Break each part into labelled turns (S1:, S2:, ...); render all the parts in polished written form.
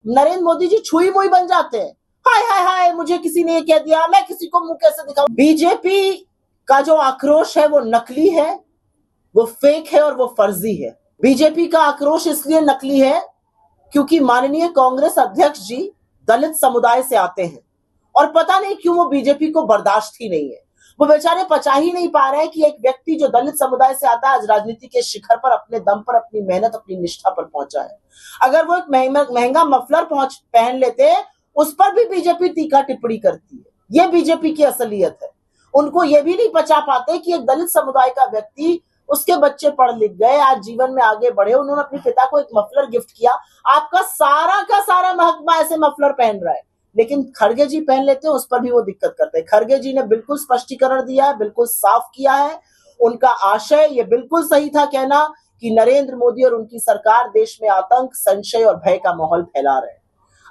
S1: नरेंद्र मोदी जी छुई मुई बन जाते हैं। हाय हाय हाय, मुझे किसी ने ये कह दिया, मैं किसी को मुंह कैसे दिखाऊं। बीजेपी का जो आक्रोश है वो नकली है, वो फेक है और वो फर्जी है। बीजेपी का आक्रोश इसलिए नकली है क्योंकि माननीय कांग्रेस अध्यक्ष जी दलित समुदाय से आते हैं और पता नहीं क्यों वो बीजेपी को बर्दाश्त ही नहीं है। वो बेचारे पचा ही नहीं पा रहे हैं कि एक व्यक्ति जो दलित समुदाय से आता है आज राजनीति के शिखर पर अपने दम पर, अपनी मेहनत, अपनी निष्ठा पर पहुंचा है। अगर वो एक महंगा मफलर पहन लेते, उस पर भी बीजेपी तीखा टिप्पणी करती है। ये बीजेपी की असलियत है। उनको ये भी नहीं पचा पाते कि एक दलित समुदाय का व्यक्ति, उसके बच्चे पढ़ लिख गए, आज जीवन में आगे बढ़े, उन्होंने अपने पिता को एक मफलर गिफ्ट किया। आपका सारा का सारा महकमा ऐसे मफलर पहन रहा है, लेकिन खड़गे जी पहन लेते हैं, उस पर भी वो दिक्कत करते हैं। खड़गे जी ने बिल्कुल स्पष्टीकरण दिया है, बिल्कुल साफ किया है। उनका आशय ये बिल्कुल सही था कहना कि नरेंद्र मोदी और उनकी सरकार देश में आतंक, संशय और भय का माहौल फैला रहे हैं।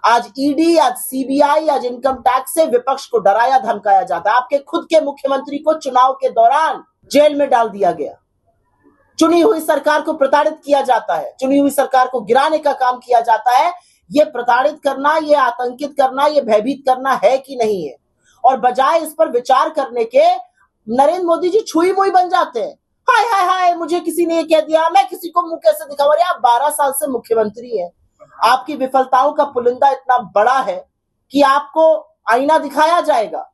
S1: आज ईडी, आज सीबीआई, आज इनकम टैक्स से विपक्ष को डराया धमकाया जाता है। आपके खुद के मुख्यमंत्री को चुनाव के दौरान जेल में डाल दिया गया। चुनी हुई सरकार को प्रताड़ित किया जाता है, चुनी हुई सरकार को गिराने का काम किया जाता है। ये प्रताड़ित करना, ये आतंकित करना, ये भयभीत करना है कि नहीं है? और बजाय इस पर विचार करने के नरेंद्र मोदी जी छुई मुई बन जाते हैं। हाय हाय हाय, मुझे किसी ने ये कह दिया, मैं किसी को मुंह कैसे दिखाऊं। अरे आप 12 साल से मुख्यमंत्री हैं, आपकी विफलताओं का पुलिंदा इतना बड़ा है कि आपको आईना दिखाया जाएगा।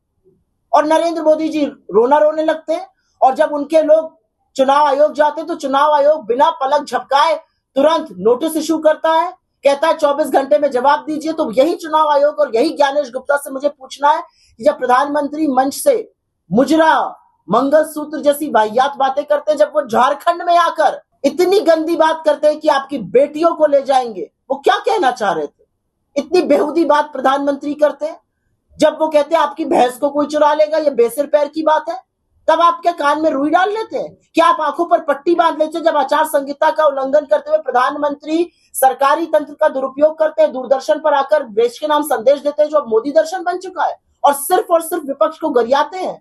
S1: और नरेंद्र मोदी जी रोने लगते हैं। और जब उनके लोग चुनाव आयोग जाते तो चुनाव आयोग बिना पलक झपकाए तुरंत नोटिस इशू करता है, कहता है 24 घंटे में जवाब दीजिए। तो यही चुनाव आयोग और यही ज्ञानेश गुप्ता से मुझे पूछना है कि जब प्रधानमंत्री मंच से मुजरा, मंगलसूत्र जैसी वाहियात बातें करते हैं, जब वो झारखंड में आकर इतनी गंदी बात करते हैं कि आपकी बेटियों को ले जाएंगे, वो क्या कहना चाह रहे थे? इतनी बेहुदी बात प्रधानमंत्री करते हैं। जब वो कहते हैं आपकी भैंस को कोई चुरा लेगा, ये बेसिर पैर की बात है, तब आप क्या कान में रुई डाल लेते हैं? क्या आप आंखों पर पट्टी बांध लेते हैं जब आचार संहिता का उल्लंघन करते हुए प्रधानमंत्री सरकारी तंत्र का दुरुपयोग करते हैं, दूरदर्शन पर आकर देश के नाम संदेश देते हैं जो अब मोदी दर्शन बन चुका है, और सिर्फ विपक्ष को गरियाते हैं?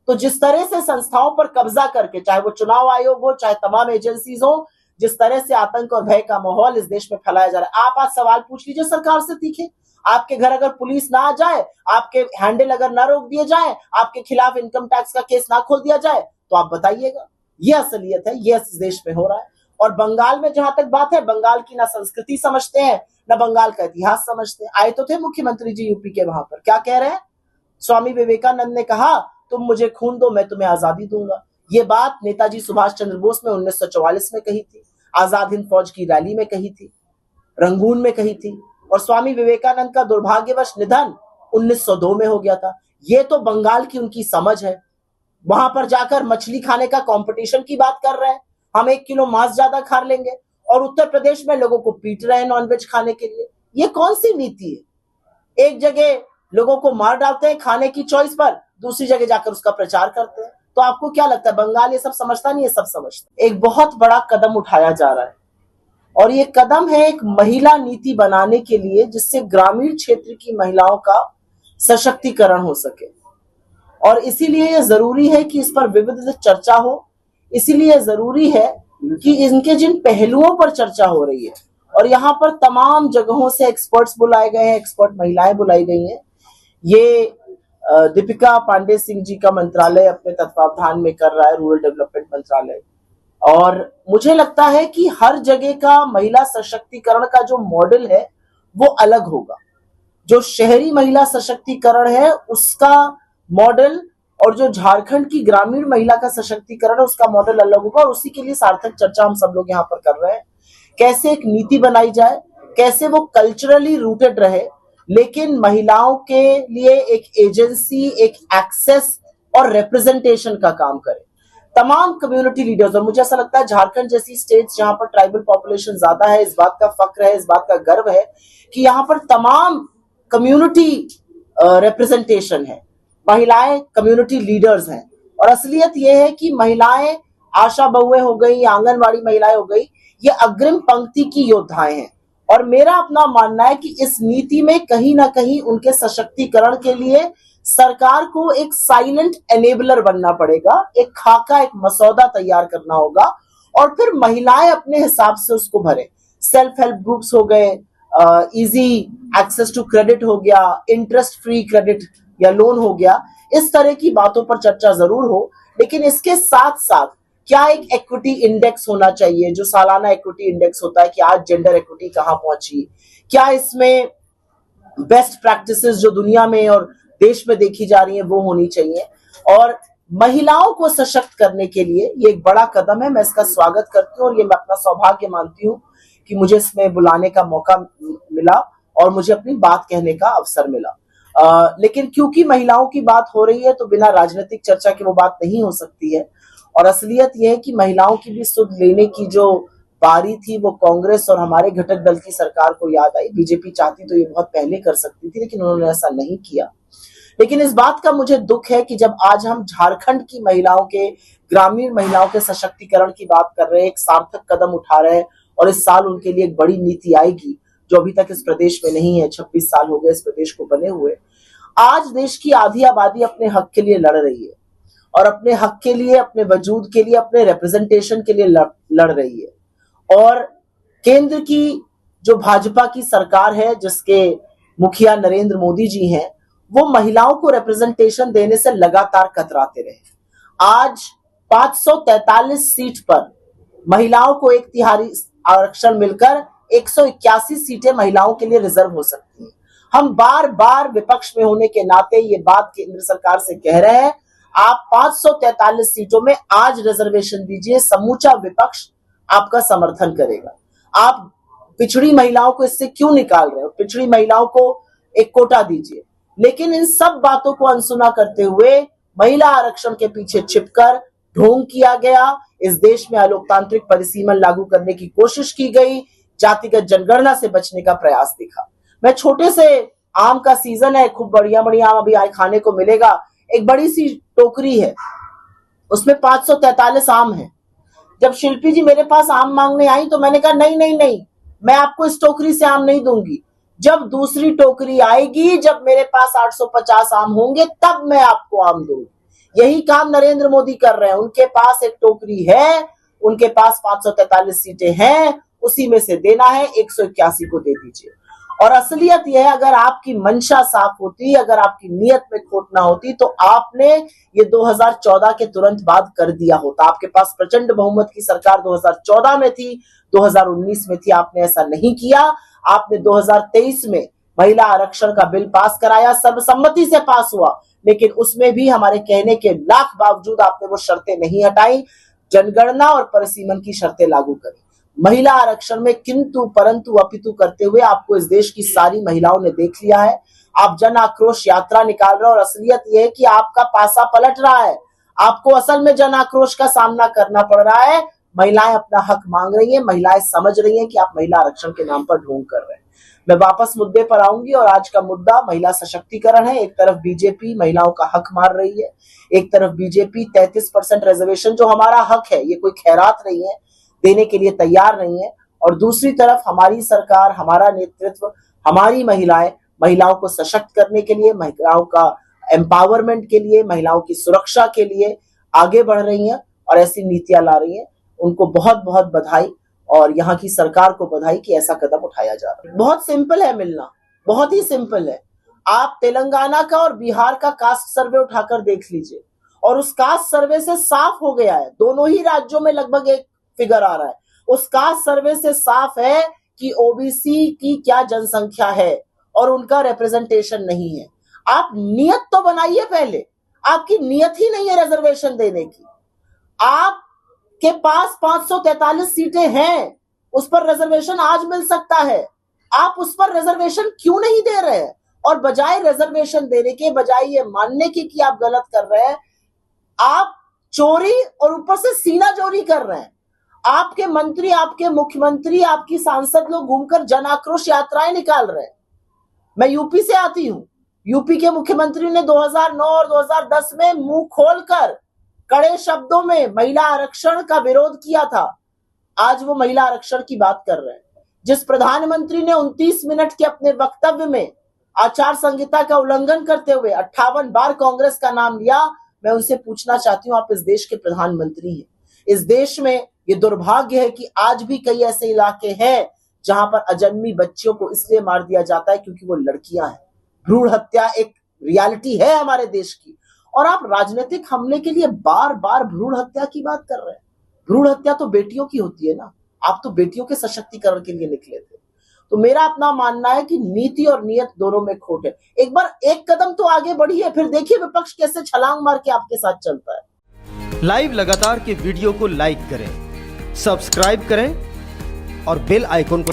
S1: तो जिस तरह से संस्थाओं पर कब्जा करके, चाहे वो चुनाव आयोग हो, चाहे तमाम एजेंसीज हो, जिस तरह से आतंक और भय का माहौल इस देश में फैलाया जा रहा है, आप आज सवाल पूछ लीजिए सरकार से तीखे। आपके घर अगर पुलिस ना आ जाए, आपके हैंडल अगर ना रोक दिए जाए, आपके खिलाफ इनकम टैक्स का केस ना खोल दिया जाए, तो आप बताइएगा। ये असलियत है, ये इस देश में हो रहा है। और बंगाल में जहां तक बात है, बंगाल की ना संस्कृति समझते हैं, ना बंगाल का इतिहास समझते हैं। आए तो थे मुख्यमंत्री जी यूपी के, वहां पर क्या कह रहे हैं? स्वामी विवेकानंद ने कहा, तुम मुझे खून दो, मैं तुम्हें आजादी दूंगा। ये बात नेताजी सुभाष चंद्र बोस ने 1944 में कही थी, आजाद हिंद फौज की रैली में कही थी, रंगून में कही थी। और स्वामी विवेकानंद का दुर्भाग्यवश निधन 1902 में हो गया था। ये तो बंगाल की उनकी समझ है। वहां पर जाकर मछली खाने का कंपटीशन की बात कर रहे हैं, हम 1 किलो मांस ज्यादा खा लेंगे, और उत्तर प्रदेश में लोगों को पीट रहे हैं नॉनवेज खाने के लिए। ये कौन सी नीति है? एक जगह लोगों को मार डालते हैं खाने की चॉइस पर, दूसरी जगह जाकर उसका प्रचार करते हैं। तो आपको क्या लगता है बंगाल ये सब समझता नहीं? ये सब समझता है। एक बहुत बड़ा कदम उठाया जा रहा है, और ये कदम है एक महिला नीति बनाने के लिए, जिससे ग्रामीण क्षेत्र की महिलाओं का सशक्तिकरण हो सके। और इसीलिए ये जरूरी है कि इस पर विविध चर्चा हो, इसीलिए जरूरी है कि इनके जिन पहलुओं पर चर्चा हो रही है, और यहाँ पर तमाम जगहों से एक्सपर्ट्स बुलाए गए हैं, एक्सपर्ट महिलाएं बुलाई गई हैं। ये दीपिका पांडे सिंह जी का मंत्रालय अपने तत्वावधान में कर रहा है, रूरल डेवलपमेंट मंत्रालय। और मुझे लगता है कि हर जगह का महिला सशक्तिकरण का जो मॉडल है वो अलग होगा। जो शहरी महिला सशक्तिकरण है उसका मॉडल, और जो झारखंड की ग्रामीण महिला का सशक्तिकरण है उसका मॉडल अलग होगा। और उसी के लिए सार्थक चर्चा हम सब लोग यहाँ पर कर रहे हैं। कैसे एक नीति बनाई जाए, कैसे वो कल्चरली रूटेड रहे, लेकिन महिलाओं के लिए एक एजेंसी, एक एक्सेस और रिप्रेजेंटेशन का काम करे। तमाम कम्युनिटी लीडर्स, और मुझे ऐसा लगता है झारखंड जैसी स्टेट्स जहां पर ट्राइबल पॉपुलेशन ज्यादा है, इस बात का फक्र है, इस बात का गर्व है कि यहाँ पर तमाम कम्युनिटी रिप्रेजेंटेशन है, महिलाएं कम्युनिटी लीडर्स हैं। और असलियत यह है कि महिलाएं, आशा बहुएं हो गई, आंगनवाड़ी महिलाएं हो गई, ये अग्रिम पंक्ति की योद्धाएं हैं। और मेरा अपना मानना है कि इस नीति में कहीं ना कहीं उनके सशक्तिकरण के लिए सरकार को एक साइलेंट एनेबलर बनना पड़ेगा, एक खाका, एक मसौदा तैयार करना होगा, और फिर महिलाएं अपने हिसाब से उसको भरे। सेल्फ हेल्प ग्रुप्स हो गए, इजी एक्सेस टू क्रेडिट हो गया, इंटरेस्ट फ्री क्रेडिट या लोन हो गया, इस तरह की बातों पर चर्चा जरूर हो। लेकिन इसके साथ साथ क्या एक इक्विटी इंडेक्स होना चाहिए, जो सालाना इक्विटी इंडेक्स होता है कि आज जेंडर इक्विटी कहां पहुंची, क्या इसमें बेस्ट प्रैक्टिसेस जो दुनिया में और देश में देखी जा रही है वो होनी चाहिए। और महिलाओं को सशक्त करने के लिए ये एक बड़ा कदम है, मैं इसका स्वागत करती हूँ और ये मैं अपना सौभाग्य मानती हूँ कि मुझे इसमें बुलाने का मौका मिला और मुझे अपनी बात कहने का अवसर मिला। लेकिन क्योंकि महिलाओं की बात हो रही है तो बिना राजनीतिक चर्चा के वो बात नहीं हो सकती है। और असलियत यह है कि महिलाओं की भी सुध लेने की जो बारी थी वो कांग्रेस और हमारे घटक दल की सरकार को याद आई। बीजेपी चाहती तो ये बहुत पहले कर सकती थी, लेकिन उन्होंने ऐसा नहीं किया। लेकिन इस बात का मुझे दुख है कि जब आज हम झारखंड की महिलाओं के, ग्रामीण महिलाओं के सशक्तिकरण की बात कर रहे हैं, एक सार्थक कदम उठा रहे हैं और इस साल उनके लिए एक बड़ी नीति आएगी जो अभी तक इस प्रदेश में नहीं है। 26 साल हो गए इस प्रदेश को बने हुए। आज देश की आधी आबादी अपने हक के लिए लड़ रही है और अपने हक के लिए, अपने वजूद के लिए, अपने रिप्रेजेंटेशन के लिए लड़ रही है। और केंद्र की जो भाजपा की सरकार है, जिसके मुखिया नरेंद्र मोदी जी हैं, वो महिलाओं को रिप्रेजेंटेशन देने से लगातार कतराते रहे। आज 543 सीट पर महिलाओं को 1/3 आरक्षण मिलकर 181 सीटें महिलाओं के लिए रिजर्व हो सकती हैं। हम बार बार विपक्ष में होने के नाते ये बात केंद्र सरकार से कह रहे हैं, आप 543 सीटों में आज रिजर्वेशन दीजिए, समूचा विपक्ष आपका समर्थन करेगा। आप पिछड़ी महिलाओं को इससे क्यों निकाल रहे हो? पिछड़ी महिलाओं को एक कोटा दीजिए। लेकिन इन सब बातों को अनसुना करते हुए महिला आरक्षण के पीछे छिपकर ढोंग किया गया। इस देश में अलोकतांत्रिक परिसीमन लागू करने की कोशिश की गई, जातिगत जनगणना से बचने का प्रयास दिखा। मैं छोटे से आम का सीजन है, खूब बढ़िया बढ़िया आम अभी आए खाने को मिलेगा। एक बड़ी सी टोकरी है, उसमें 543 आम है। जब शिल्पी जी मेरे पास आम मांगने आई तो मैंने कहा नहीं नहीं नहीं, मैं आपको इस टोकरी से आम नहीं दूंगी। जब दूसरी टोकरी आएगी, जब मेरे पास 850 आम होंगे, तब मैं आपको आम दूंगी। यही काम नरेंद्र मोदी कर रहे हैं। उनके पास एक टोकरी है, उनके पास 543 सीटें हैं, उसी में से देना है, 181 को दे दीजिए। और असलियत यह है, अगर आपकी मंशा साफ होती, अगर आपकी नीयत में खोट ना होती, तो आपने ये 2014 के तुरंत बाद कर दिया होता। आपके पास प्रचंड बहुमत की सरकार 2014 में थी, 2019 में थी, आपने ऐसा नहीं किया। आपने 2023 में महिला आरक्षण का बिल पास कराया, सर्वसम्मति से पास हुआ, लेकिन उसमें भी हमारे कहने के लाख बावजूद आपने वो शर्तें नहीं हटाई, जनगणना और परिसीमन की शर्तें लागू करी। महिला आरक्षण में किंतु परंतु अपितु करते हुए आपको इस देश की सारी महिलाओं ने देख लिया है। आप जन आक्रोश यात्रा निकाल रहे हो और असलियत यह है कि आपका पासा पलट रहा है। आपको असल में जन आक्रोश का सामना करना पड़ रहा है। महिलाएं अपना हक मांग रही हैं, महिलाएं समझ रही हैं कि आप महिला आरक्षण के नाम पर ढोंग कर रहे हैं। मैं वापस मुद्दे पर आऊंगी और आज का मुद्दा महिला सशक्तिकरण है। एक तरफ बीजेपी महिलाओं का हक मार रही है, एक तरफ बीजेपी 33% रिजर्वेशन जो हमारा हक है, ये कोई खैरात नहीं है, देने के लिए तैयार नहीं है। और दूसरी तरफ हमारी सरकार, हमारा नेतृत्व, हमारी महिलाएं महिलाओं को सशक्त करने के लिए, महिलाओं का एम्पावरमेंट के लिए, महिलाओं की सुरक्षा के लिए आगे बढ़ रही हैं और ऐसी नीतियां ला रही हैं। उनको बहुत बहुत बधाई और यहाँ की सरकार को बधाई कि ऐसा कदम उठाया जा रहा है। बहुत सिंपल है मिलना, बहुत ही सिंपल है। आप तेलंगाना का और बिहार का कास्ट सर्वे उठाकर देख लीजिए और उस कास्ट सर्वे से साफ हो गया है, दोनों ही राज्यों में लगभग एक फिगर आ रहा है। उस कास्ट सर्वे से साफ है कि ओबीसी की क्या जनसंख्या है और उनका रिप्रेजेंटेशन नहीं है। आप नियत तो बनाइए पहले, आपकी नियत ही नहीं है रिजर्वेशन देने की। आपके पास 543 सीटें हैं, उस पर रिजर्वेशन आज मिल सकता है, आप उस पर रिजर्वेशन क्यों नहीं दे रहे हैं? और बजाय रिजर्वेशन देने के, बजाय ये मानने की कि आप गलत कर रहे हैं, आप चोरी और ऊपर से सीना चोरी कर रहे हैं। आपके मंत्री, आपके मुख्यमंत्री, आपकी सांसद लोग घूमकर जन आक्रोश यात्राएं निकाल रहे हैं। मैं यूपी से आती हूं। यूपी के मुख्यमंत्री ने 2009 और 2010 में मुंह खोलकर कड़े शब्दों में महिला आरक्षण का विरोध किया था। आज वो महिला आरक्षण की बात कर रहे हैं। जिस प्रधानमंत्री ने 29 मिनट के अपने वक्तव्य में आचार संहिता का उल्लंघन करते हुए 58 बार कांग्रेस का नाम लिया, मैं उनसे पूछना चाहती हूं, आप इस देश के प्रधानमंत्री हैं। इस देश में ये दुर्भाग्य है कि आज भी कई ऐसे इलाके हैं जहां पर अजन्मी बच्चियों को इसलिए मार दिया जाता है क्योंकि वो लड़कियां हैं। भ्रूण हत्या एक रियलिटी है हमारे देश की, और आप राजनीतिक हमले के लिए बार बार भ्रूण हत्या की बात कर रहे हैं। भ्रूण हत्या तो बेटियों की होती है ना, आप तो बेटियों के सशक्तिकरण के लिए निकले थे। तो मेरा अपना मानना है कि नीति और नियत दोनों में खोट है। एक बार एक कदम तो आगे बढ़िए, फिर देखिए विपक्ष कैसे छलांग मार के आपके साथ चलता है।
S2: लाइव लगातार के वीडियो को लाइक करें, सब्सक्राइब करें और बेल आइकन को